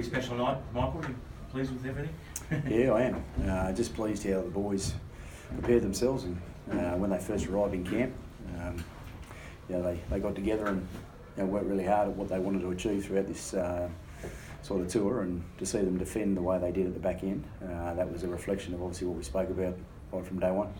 Pretty special night, Michael. You pleased with everything? Yeah, I am. Just pleased how the boys prepared themselves, and when they first arrived in camp, they got together and worked really hard at what they wanted to achieve throughout this sort of tour, and to see them defend the way they did at the back end, that was a reflection of obviously what we spoke about right from day one.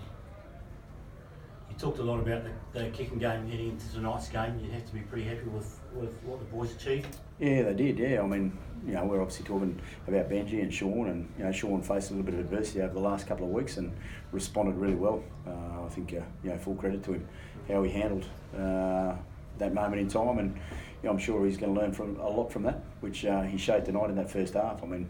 You talked a lot about the kicking game heading into tonight's game. You'd have to be pretty happy with what the boys achieved. Yeah, they did. Yeah, I mean, we're obviously talking about Benji and Sean, and Sean faced a little bit of adversity over the last couple of weeks and responded really well. I think full credit to him how he handled that moment in time, and I'm sure he's going to learn a lot from that, which he showed tonight in that first half. I mean,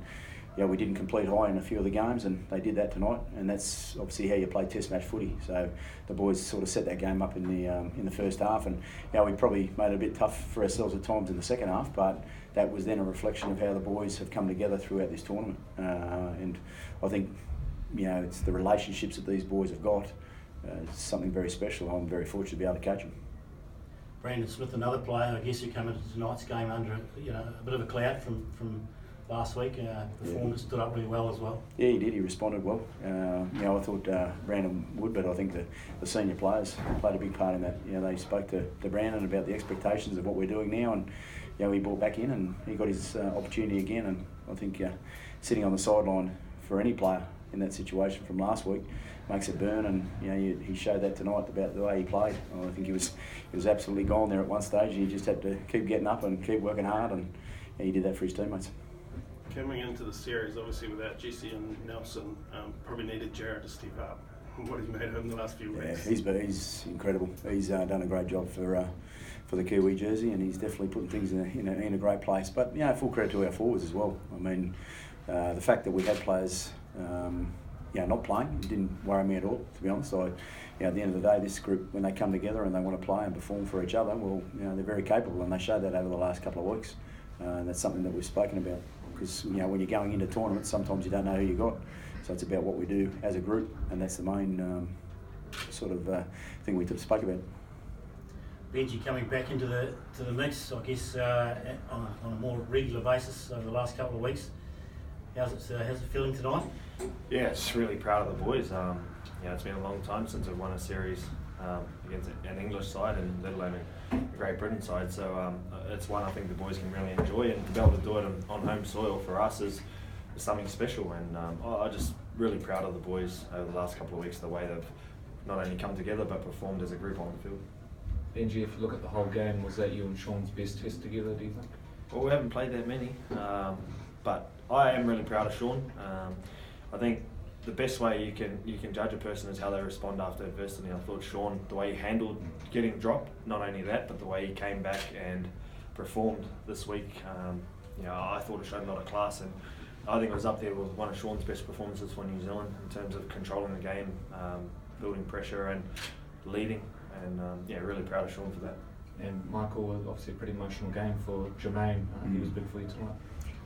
we didn't complete high in a few of the games, and they did that tonight, and that's obviously how you play test match footy. So the boys sort of set that game up in the first half, and we probably made it a bit tough for ourselves at times in the second half, but that was then a reflection of how the boys have come together throughout this tournament. And I think it's the relationships that these boys have got. It's something very special. I'm very fortunate to be able to coach them. Brandon Smith, another player, I guess, who came into tonight's game under a bit of a cloud from last week, performed and stood up really well as well. Yeah, he did. He responded well. I thought Brandon would, but I think the senior players played a big part in that. They spoke to Brandon about the expectations of what we're doing now, and he brought back in and he got his opportunity again. And I think sitting on the sideline for any player in that situation from last week makes it burn, and he showed that tonight about the way he played. I think he was absolutely gone there at one stage. He just had to keep getting up and keep working hard, and he did that for his teammates. Coming into the series, obviously without Jesse and Nelson, probably needed Jared to step up. What he's made of him the last few weeks. Yeah, he's incredible. He's done a great job for the Kiwi jersey, and he's definitely putting things in a great place. But full credit to our forwards as well. I mean, the fact that we had players not playing didn't worry me at all, to be honest. At the end of the day, this group, when they come together and they want to play and perform for each other, well, they're very capable, and they showed that over the last couple of weeks. And that's something that we've spoken about. Because when you're going into tournaments, sometimes you don't know who you got. So it's about what we do as a group, and that's the main thing we spoke about. Benji coming back into the mix, I guess, on a more regular basis over the last couple of weeks. How's it feeling tonight? Yeah, just really proud of the boys. It's been a long time since I've won a series against an English side, and let alone a Great Britain side. So it's one I think the boys can really enjoy, and to be able to do it on home soil for us is something special. And I'm just really proud of the boys over the last couple of weeks, the way they've not only come together but performed as a group on the field. Benji, if you look at the whole game, was that you and Sean's best test together, do you think? Well, we haven't played that many, but I am really proud of Sean. I think the best way you can judge a person is how they respond after adversity. I thought Sean, the way he handled getting dropped, not only that, but the way he came back and performed this week, I thought it showed a lot of class, and I think it was up there with one of Sean's best performances for New Zealand in terms of controlling the game, building pressure and leading, and really proud of Sean for that. And Michael, obviously a pretty emotional game for Jermaine. He was big for you tonight.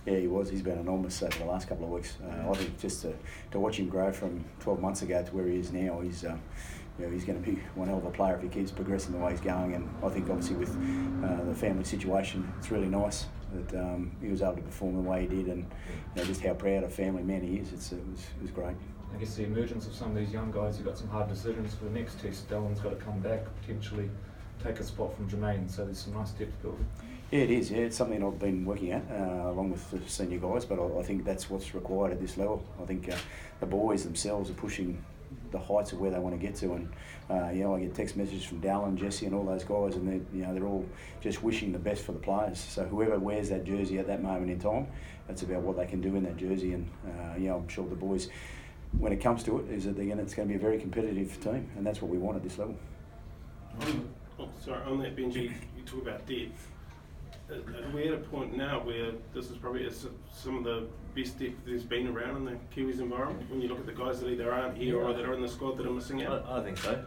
Yeah, he was. He's been enormous over the last couple of weeks. I think just to watch him grow from 12 months ago to where he is now, he's going to be one hell of a player if he keeps progressing the way he's going. And I think obviously with the family situation, it's really nice that he was able to perform the way he did, and just how proud a family man he is. It was great. I guess the emergence of some of these young guys, you've got some hard decisions for the next test. Dylan's got to come back, potentially take a spot from Jermaine, so there's some nice depth building. Yeah, it is. Yeah, it's something I've been working at along with the senior guys, but I think that's what's required at this level. I think the boys themselves are pushing the heights of where they want to get to, and I get text messages from Dallin, Jesse, and all those guys, and they're all just wishing the best for the players. So whoever wears that jersey at that moment in time, that's about what they can do in that jersey, and I'm sure the boys, when it comes to it, is that it's going to be a very competitive team, and that's what we want at this level. On that, Benji, you talk about depth. Are we at a point now where this is probably some of the best depth there's been around in the Kiwis environment, when you look at the guys that either aren't here or that are in the squad that are missing out? I think so.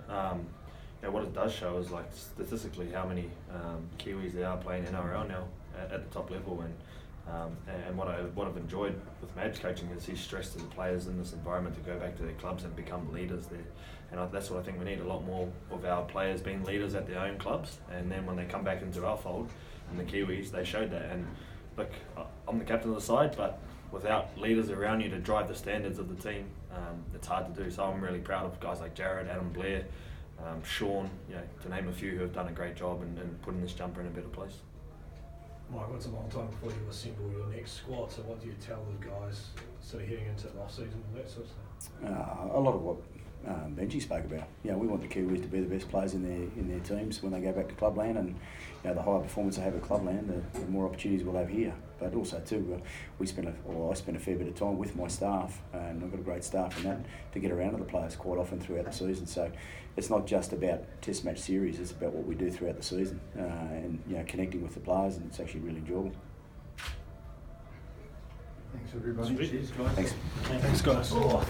What it does show is statistically how many Kiwis there are playing NRL now at the top level, and what I've enjoyed with Mad's coaching is he's stressed to the players in this environment to go back to their clubs and become leaders there. And that's what I think we need, a lot more of our players being leaders at their own clubs, and then when they come back into our fold, and the Kiwis, they showed that. And look, I'm the captain of the side, but without leaders around you to drive the standards of the team, it's hard to do. So I'm really proud of guys like Jared, Adam Blair, Sean, to name a few who have done a great job in putting this jumper in a better place. Mike, it's a long time before you assemble your next squad, so what do you tell the guys sort of heading into the off season and that sort of stuff? A lot of what Benji spoke about. We want the Kiwis to be the best players in their teams when they go back to clubland, and the higher performance they have at clubland, the more opportunities we'll have here. But also too, I spend a fair bit of time with my staff, and I've got a great staff in that to get around to the players quite often throughout the season. So it's not just about Test match series; it's about what we do throughout the season, and connecting with the players, and it's actually really enjoyable. Thanks everybody. Cheers, guys. Thanks. Thanks, guys. Oh,